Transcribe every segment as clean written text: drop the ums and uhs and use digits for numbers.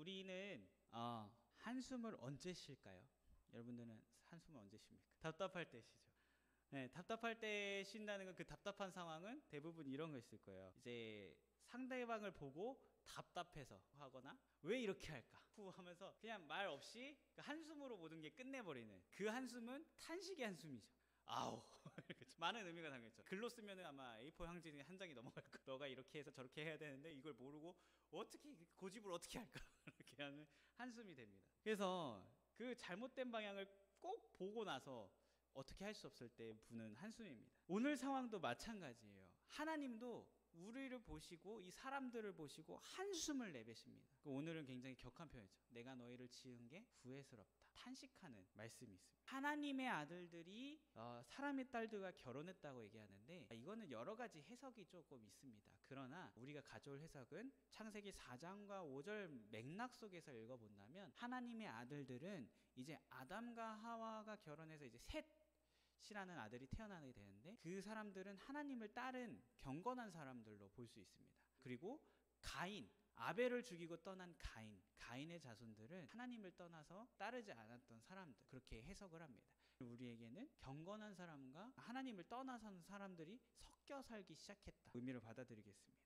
우리는 한숨을 언제 쉴까요? 여러분들은 한숨을 언제 쉽니까? 답답할 때 쉬죠. 네, 답답할 때 쉰다는 건 그 답답한 상황은 대부분 이런 거 있을 거예요. 이제 상대방을 보고 답답해서 하거나 왜 이렇게 할까 후 하면서 그냥 말 없이 한숨으로 모든 게 끝내버리는 그 한숨은 탄식의 한숨이죠. 아우 많은 의미가 담겨있죠. 글로 쓰면 아마 A4 형진이 한 장이 넘어갈 거야. 너가 이렇게 해서 저렇게 해야 되는데 이걸 모르고 어떻게 고집을 어떻게 할까 이렇게 하는 한숨이 됩니다. 그래서 그 잘못된 방향을 꼭 보고 나서 어떻게 할 수 없을 때 부는 한숨입니다. 오늘 상황도 마찬가지예요. 하나님도 우리를 보시고 이 사람들을 보시고 한숨을 내뱉습니다. 오늘은 굉장히 격한 표현이죠. 내가 너희를 지은 게 후회스럽다. 탄식하는 말씀이 있습니다. 하나님의 아들들이 사람의 딸들과 결혼했다고 얘기하는데 이거는 여러 가지 해석이 조금 있습니다. 그러나 우리가 가져올 해석은 창세기 4장과 5절 맥락 속에서 읽어본다면 하나님의 아들들은 이제 아담과 하와가 결혼해서 이제 셋이라는 아들이 태어나게 되는데 그 사람들은 하나님을 따른 경건한 사람들로 볼 수 있습니다. 그리고 가인, 아벨을 죽이고 떠난 가인의 자손들은 하나님을 떠나서 따르지 않았던 사람들, 그렇게 해석을 합니다. 우리에게는 경건한 사람과 하나님을 떠나선 사람들이 섞여 살기 시작했다 의미를 받아들이겠습니다.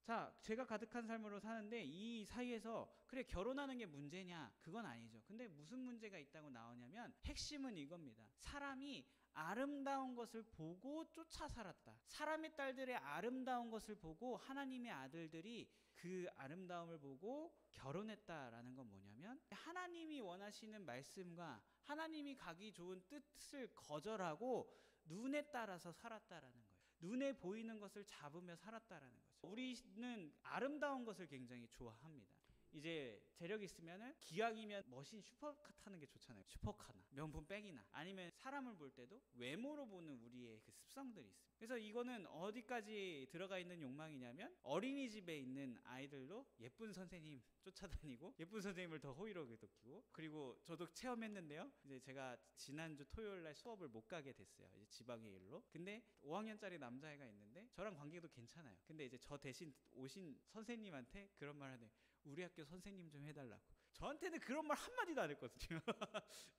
자, 죄가 가득한 삶으로 사는데 이 사이에서 그래 결혼하는 게 문제냐? 그건 아니죠. 근데 무슨 문제가 있다고 나오냐면 핵심은 이겁니다. 사람이 아름다운 것을 보고 쫓아 살았다. 사람의 딸들의 아름다운 것을 보고 하나님의 아들들이 그 아름다움을 보고 결혼했다라는 건 뭐냐면 하나님이 원하시는 말씀과 하나님이 가기 좋은 뜻을 거절하고 눈에 따라서 살았다라는 거예요. 눈에 보이는 것을 잡으며 살았다라는 거죠. 우리는 아름다운 것을 굉장히 좋아합니다. 이제 재력이 있으면은 기왕이면 머신 슈퍼카 타는 게 좋잖아요. 슈퍼카나 명품 백이나 아니면 사람을 볼 때도 외모로 보는 우리의 그 습성들이 있습니다. 그래서 이거는 어디까지 들어가 있는 욕망이냐면 어린이집에 있는 아이들도 예쁜 선생님 쫓아다니고 예쁜 선생님을 더 호의롭게 느끼고, 그리고 저도 체험했는데요. 이제 제가 지난주 토요일 날 수업을 못 가게 됐어요. 이제 지방의 일로. 근데 5학년짜리 남자애가 있는데 저랑 관계도 괜찮아요. 근데 이제 저 대신 오신 선생님한테 그런 말 하네. 우리 학교 선생님 좀 해달라고. 저한테는 그런 말 한마디도 안 했거든요.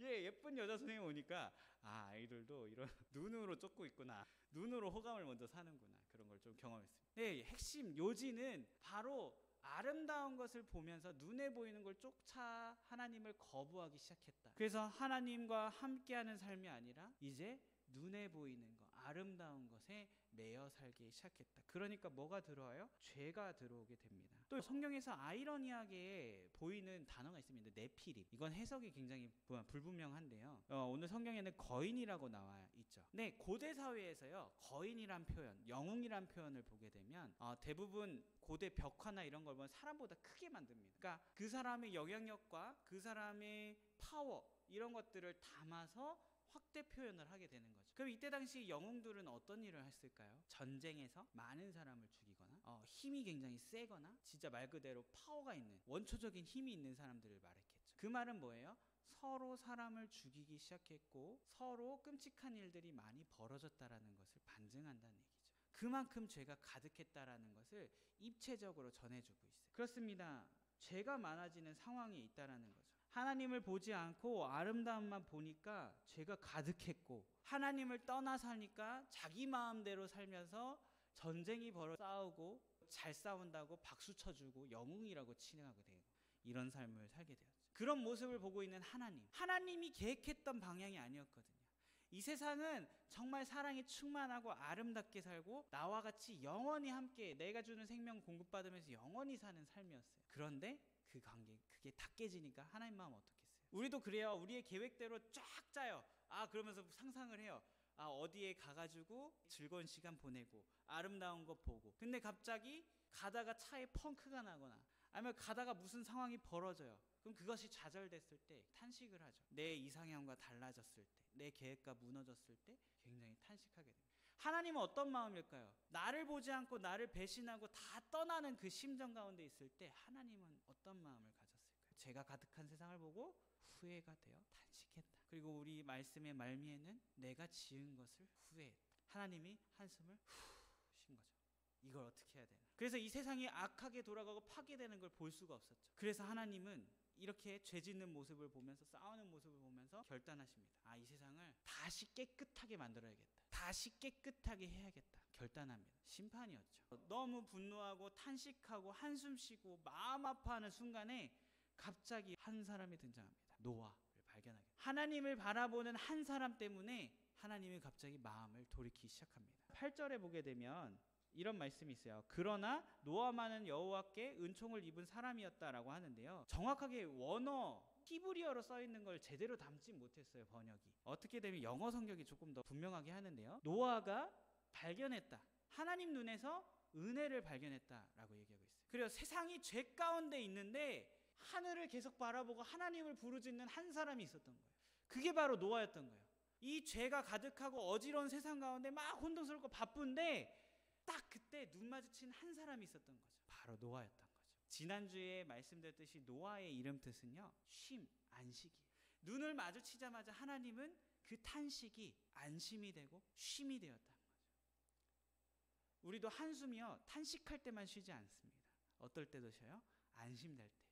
예쁜 여자 선생님 오니까 아이들도 이런 눈으로 쫓고 있구나, 눈으로 호감을 먼저 사는구나, 그런 걸 좀 경험했습니다. 네, 핵심 요지는 바로 아름다운 것을 보면서 눈에 보이는 걸 쫓아 하나님을 거부하기 시작했다. 그래서 하나님과 함께하는 삶이 아니라 이제 눈에 보이는 것, 아름다운 것에 매여 살기 시작했다. 그러니까 뭐가 들어와요? 죄가 들어오게 됩니다. 또 성경에서 아이러니하게 보이는 단어가 있습니다. 네피림. 이건 해석이 굉장히 불분명한데요. 오늘 성경에는 거인이라고 나와 있죠. 네, 고대 사회에서요, 거인이란 표현, 영웅이란 표현을 보게 되면 대부분 고대 벽화나 이런 걸 보면 사람보다 크게 만듭니다. 그러니까 그 사람의 영향력과 그 사람의 파워, 이런 것들을 담아서 확대 표현을 하게 되는 거죠. 그럼 이때 당시 영웅들은 어떤 일을 했을까요? 전쟁에서 많은 사람을 죽이거나 힘이 굉장히 세거나 진짜 말 그대로 파워가 있는, 원초적인 힘이 있는 사람들을 말했겠죠. 그 말은 뭐예요? 서로 사람을 죽이기 시작했고 서로 끔찍한 일들이 많이 벌어졌다라는 것을 반증한다는 얘기죠. 그만큼 죄가 가득했다라는 것을 입체적으로 전해주고 있어요. 그렇습니다. 죄가 많아지는 상황이 있다라는 거죠. 하나님을 보지 않고 아름다움만 보니까 죄가 가득했고, 하나님을 떠나 사니까 자기 마음대로 살면서 전쟁이 벌어 싸우고 잘 싸운다고 박수 쳐주고 영웅이라고 칭하게 되고, 이런 삶을 살게 되었죠. 그런 모습을 보고 있는 하나님이 계획했던 방향이 아니었거든요. 이 세상은 정말 사랑이 충만하고 아름답게 살고 나와 같이 영원히 함께 내가 주는 생명 공급받으면서 영원히 사는 삶이었어요. 그런데 그 관계, 그게 다 깨지니까 하나님 마음 어떻겠어요? 우리도 그래요. 우리의 계획대로 쫙 짜요. 그러면서 상상을 해요. 어디에 가가지고 즐거운 시간 보내고 아름다운 거 보고, 근데 갑자기 가다가 차에 펑크가 나거나 아니면 가다가 무슨 상황이 벌어져요. 그럼 그것이 좌절됐을 때 탄식을 하죠. 내 이상향과 달라졌을 때, 내 계획과 무너졌을 때 굉장히 탄식하게 됩니다. 하나님은 어떤 마음일까요? 나를 보지 않고 나를 배신하고 다 떠나는 그 심정 가운데 있을 때 하나님은 어떤 마음을 가졌을까요? 죄가 가득한 세상을 보고 후회가 되어 탄식했다. 그리고 우리 말씀의 말미에는 내가 지은 것을 후회했다. 하나님이 한숨을 쉰 거죠. 이걸 어떻게 해야 되나? 그래서 이 세상이 악하게 돌아가고 파괴되는 걸 볼 수가 없었죠. 그래서 하나님은 이렇게 죄 짓는 모습을 보면서, 싸우는 모습을 보면서 결단하십니다. 아, 이 세상을 다시 깨끗하게 만들어야겠다. 다시 깨끗하게 해야겠다. 결단합니다. 심판이었죠. 너무 분노하고 탄식하고 한숨 쉬고 마음 아파하는 순간에 갑자기 한 사람이 등장합니다. 노아를 발견하게. 하나님을 바라보는 한 사람 때문에 하나님이 갑자기 마음을 돌이키기 시작합니다. 8절에 보게 되면 이런 말씀이 있어요. 그러나 노아만은 여호와께 은총을 입은 사람이었다라고 하는데요. 정확하게 원어 히브리어로 써 있는 걸 제대로 담지 못했어요, 번역이. 어떻게 되면 영어 성경이 조금 더 분명하게 하는데요. 노아가 발견했다. 하나님 눈에서 은혜를 발견했다라고 얘기하고 있어요. 그리고 세상이 죄 가운데 있는데 하늘을 계속 바라보고 하나님을 부르짖는 한 사람이 있었던 거예요. 그게 바로 노아였던 거예요. 이 죄가 가득하고 어지러운 세상 가운데 막 혼돈스럽고 바쁜데 딱 그때 눈 마주친 한 사람이 있었던 거죠. 바로 노아였던 거죠. 지난주에 말씀드렸듯이 노아의 이름 뜻은요, 쉼, 안식이에요. 눈을 마주치자마자 하나님은 그 탄식이 안심이 되고 쉼이 되었다는 거죠. 우리도 한숨이요, 탄식할 때만 쉬지 않습니다. 어떨 때도 쉬어요? 안심될 때.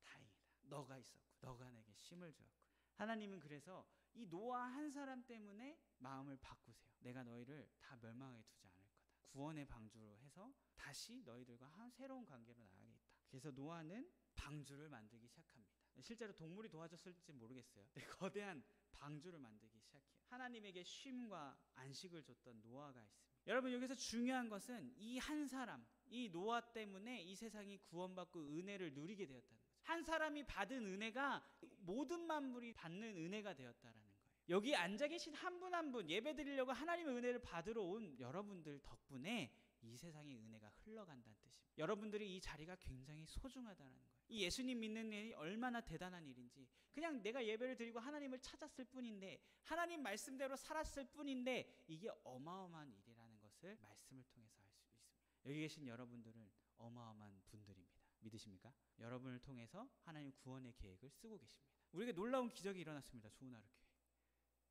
다행이다. 너가 있었고 너가 내게 쉼을 주었고. 하나님은 그래서 이 노아 한 사람 때문에 마음을 바꾸세요. 내가 너희를 다 멸망하게 두지 않을 거다. 구원의 방주로 해서 다시 너희들과 새로운 관계로 나가겠다. 그래서 노아는 방주를 만들기 시작합니다. 실제로 동물이 도와줬을지 모르겠어요. 거대한 방주를 만들기 시작해요. 하나님에게 쉼과 안식을 줬던 노아가 있습니다. 여러분, 여기서 중요한 것은 이 한 사람, 이 노아 때문에 이 세상이 구원받고 은혜를 누리게 되었다는 거죠. 한 사람이 받은 은혜가 모든 만물이 받는 은혜가 되었다라는 거예요. 여기 앉아 계신 한 분 한 분, 예배 드리려고 하나님의 은혜를 받으러 온 여러분들 덕분에 이 세상의 은혜가 흘러간다는 뜻입니다. 여러분들이 이 자리가 굉장히 소중하다는 거예요. 이 예수님 믿는 일이 얼마나 대단한 일인지, 그냥 내가 예배를 드리고 하나님을 찾았을 뿐인데, 하나님 말씀대로 살았을 뿐인데, 이게 어마어마한 일이라는 것을 말씀을 통해서 알 수 있습니다. 여기 계신 여러분들은 어마어마한 분들입니다. 믿으십니까? 여러분을 통해서 하나님 구원의 계획을 쓰고 계십니다. 우리에게 놀라운 기적이 일어났습니다. 좋은 하루 교회.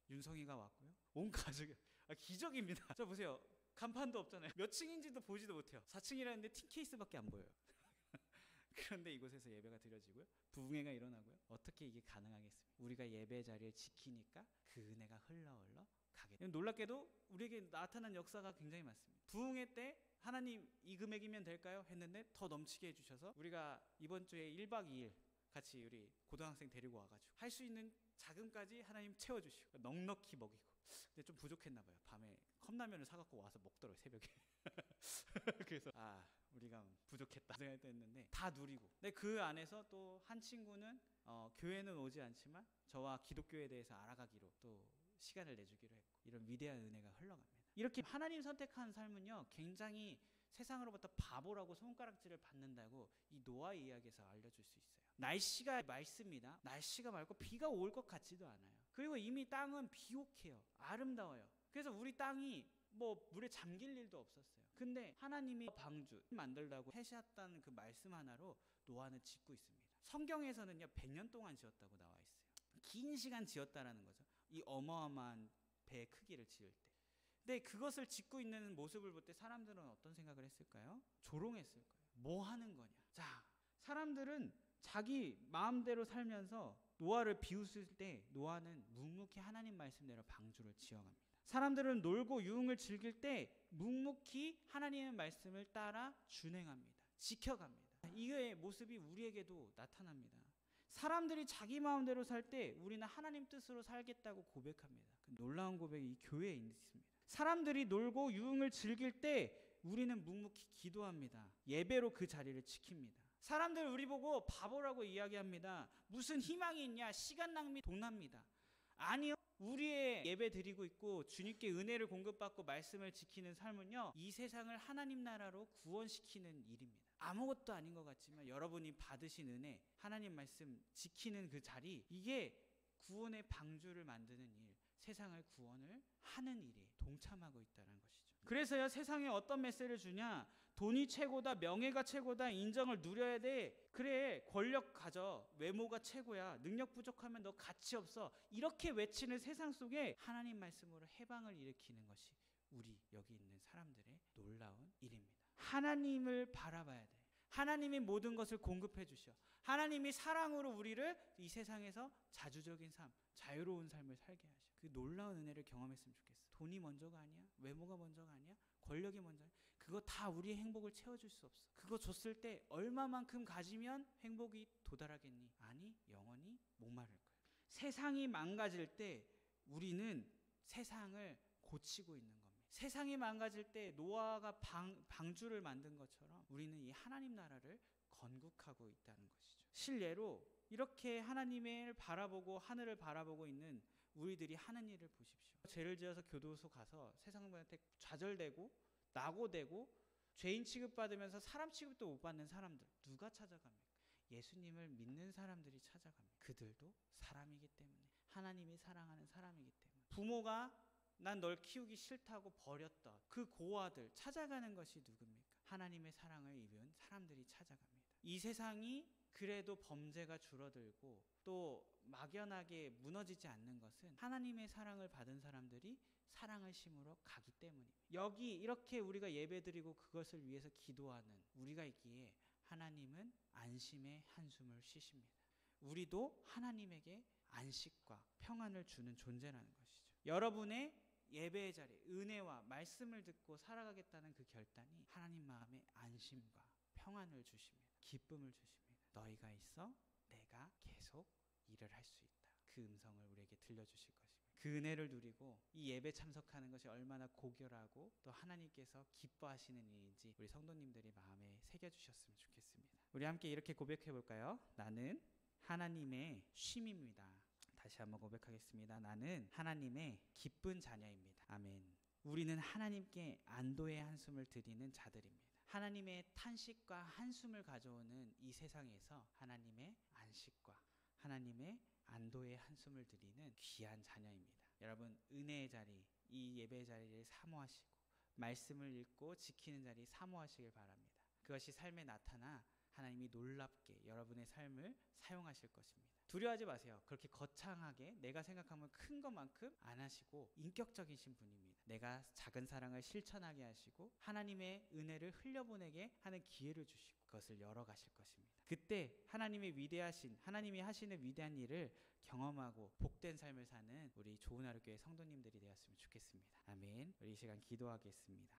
윤성이가 왔고요. 온 가족이, 기적입니다. 자, 보세요. 간판도 없잖아요. 몇 층인지도 보지도 못해요. 4층이라는데 틴 케이스밖에 안 보여요. 그런데 이곳에서 예배가 드려지고요. 부흥회가 일어나고요. 어떻게 이게 가능하겠습니까? 우리가 예배 자리를 지키니까 그 은혜가 흘러 가게 돼요. 놀랍게도 우리에게 나타난 역사가 굉장히 많습니다. 부흥회 때 하나님 이 금액이면 될까요? 했는데 더 넘치게 해주셔서 우리가 이번 주에 1박 2일 같이 우리 고등학생 데리고 와가지고 할 수 있는 자금까지 하나님 채워주시고 넉넉히 먹이고. 근데 좀 부족했나 봐요. 밤에 컵라면을 사갖고 와서 먹더라고요, 새벽에. 그래서 우리가 부족했다 생각했는데 다 누리고. 근데 그 안에서 또 한 친구는 교회는 오지 않지만 저와 기독교에 대해서 알아가기로 또 시간을 내주기로 했고, 이런 위대한 은혜가 흘러갑니다. 이렇게 하나님 선택한 삶은요, 굉장히 세상으로부터 바보라고 손가락질을 받는다고 이 노아 이야기에서 알려줄 수 있어요. 날씨가 맑습니다. 날씨가 맑고 비가 올 것 같지도 않아요. 그리고 이미 땅은 비옥해요. 아름다워요. 그래서 우리 땅이 물에 잠길 일도 없었어요. 근데 하나님이 방주 만들라고 하셨다는 그 말씀 하나로 노아는 짓고 있습니다. 성경에서는요, 100년 동안 지었다고 나와 있어요. 긴 시간 지었다라는 거죠. 이 어마어마한 배의 크기를 지을 때. 근데 그것을 짓고 있는 모습을 볼 때 사람들은 어떤 생각을 했을까요? 조롱했을 거예요. 뭐 하는 거냐. 자, 사람들은 자기 마음대로 살면서 노아를 비웃을 때 노아는 묵묵히 하나님 말씀대로 방주를 지어갑니다. 사람들은 놀고 유흥을 즐길 때 묵묵히 하나님의 말씀을 따라 준행합니다. 지켜갑니다. 이의 모습이 우리에게도 나타납니다. 사람들이 자기 마음대로 살 때 우리는 하나님 뜻으로 살겠다고 고백합니다. 그 놀라운 고백이 이 교회에 있습니다. 사람들이 놀고 유흥을 즐길 때 우리는 묵묵히 기도합니다. 예배로 그 자리를 지킵니다. 사람들 우리 보고 바보라고 이야기합니다. 무슨 희망이 있냐? 시간 낭비, 돈 납니다. 아니요. 우리의 예배 드리고 있고 주님께 은혜를 공급받고 말씀을 지키는 삶은요, 이 세상을 하나님 나라로 구원시키는 일입니다. 아무것도 아닌 것 같지만 여러분이 받으신 은혜, 하나님 말씀 지키는 그 자리, 이게 구원의 방주를 만드는 일, 세상을 구원을 하는 일에 동참하고 있다는 것이죠. 그래서요, 세상에 어떤 메시지를 주냐? 돈이 최고다, 명예가 최고다, 인정을 누려야 돼. 그래, 권력 가져, 외모가 최고야, 능력 부족하면 너 가치 없어. 이렇게 외치는 세상 속에 하나님 말씀으로 해방을 일으키는 것이 우리 여기 있는 사람들의 놀라운 일입니다. 하나님을 바라봐야 돼. 하나님이 모든 것을 공급해 주셔. 하나님이 사랑으로 우리를 이 세상에서 자주적인 삶, 자유로운 삶을 살게 하셔. 그 놀라운 은혜를 경험했으면 좋겠어. 돈이 먼저가 아니야. 외모가 먼저가 아니야. 권력이 먼저야. 그거 다 우리의 행복을 채워줄 수 없어. 그거 줬을 때 얼마만큼 가지면 행복이 도달하겠니? 아니, 영원히 목마를 거야. 세상이 망가질 때 우리는 세상을 고치고 있는 겁니다. 세상이 망가질 때 노아가 방주를 만든 것처럼 우리는 이 하나님 나라를 건국하고 있다는 것이죠. 실례로 이렇게 하나님을 바라보고 하늘을 바라보고 있는 우리들이 하는 일을 보십시오. 죄를 지어서 교도소 가서 세상한테 좌절되고 낙오되고 죄인 취급받으면서 사람 취급도 못 받는 사람들 누가 찾아갑니까? 예수님을 믿는 사람들이 찾아갑니다. 그들도 사람이기 때문에, 하나님이 사랑하는 사람이기 때문에. 부모가 난 널 키우기 싫다고 버렸던 그 고아들 찾아가는 것이 누굽니까? 하나님의 사랑을 입은 사람들이 찾아갑니다. 이 세상이 그래도 범죄가 줄어들고 또 막연하게 무너지지 않는 것은 하나님의 사랑을 받은 사람들이 사랑을 심으러 가기 때문입니다. 여기 이렇게 우리가 예배드리고 그것을 위해서 기도하는 우리가 있기에 하나님은 안심의 한숨을 쉬십니다. 우리도 하나님에게 안식과 평안을 주는 존재라는 것이죠. 여러분의 예배의 자리, 은혜와 말씀을 듣고 살아가겠다는 그 결단이 하나님 마음에 안심과 평안을 주십니다. 기쁨을 주십니다. 너희가 있어 내가 계속 일을 할 수 있다. 그 음성을 우리에게 들려주실 것입니다. 그 은혜를 누리고 이 예배 참석하는 것이 얼마나 고결하고 또 하나님께서 기뻐하시는 일인지 우리 성도님들이 마음에 새겨주셨으면 좋겠습니다. 우리 함께 이렇게 고백해 볼까요? 나는 하나님의 쉼입니다. 다시 한번 고백하겠습니다. 나는 하나님의 기쁜 자녀입니다. 아멘. 우리는 하나님께 안도의 한숨을 드리는 자들입니다. 하나님의 탄식과 한숨을 가져오는 이 세상에서 하나님의 안식과 하나님의 안도의 한숨을 드리는 귀한 자녀입니다. 여러분, 은혜의 자리, 이 예배의 자리를 사모하시고 말씀을 읽고 지키는 자리 사모하시길 바랍니다. 그것이 삶에 나타나 하나님이 놀랍게 여러분의 삶을 사용하실 것입니다. 두려워하지 마세요. 그렇게 거창하게 내가 생각하면 큰 것만큼 안 하시고 인격적이신 분입니다. 내가 작은 사랑을 실천하게 하시고 하나님의 은혜를 흘려보내게 하는 기회를 주시고 그것을 열어가실 것입니다. 그때 하나님의 위대하신, 하나님이 하시는 위대한 일을 경험하고 복된 삶을 사는 우리 좋은 하루 교회 성도님들이 되었으면 좋겠습니다. 아멘. 우리 이 시간 기도하겠습니다.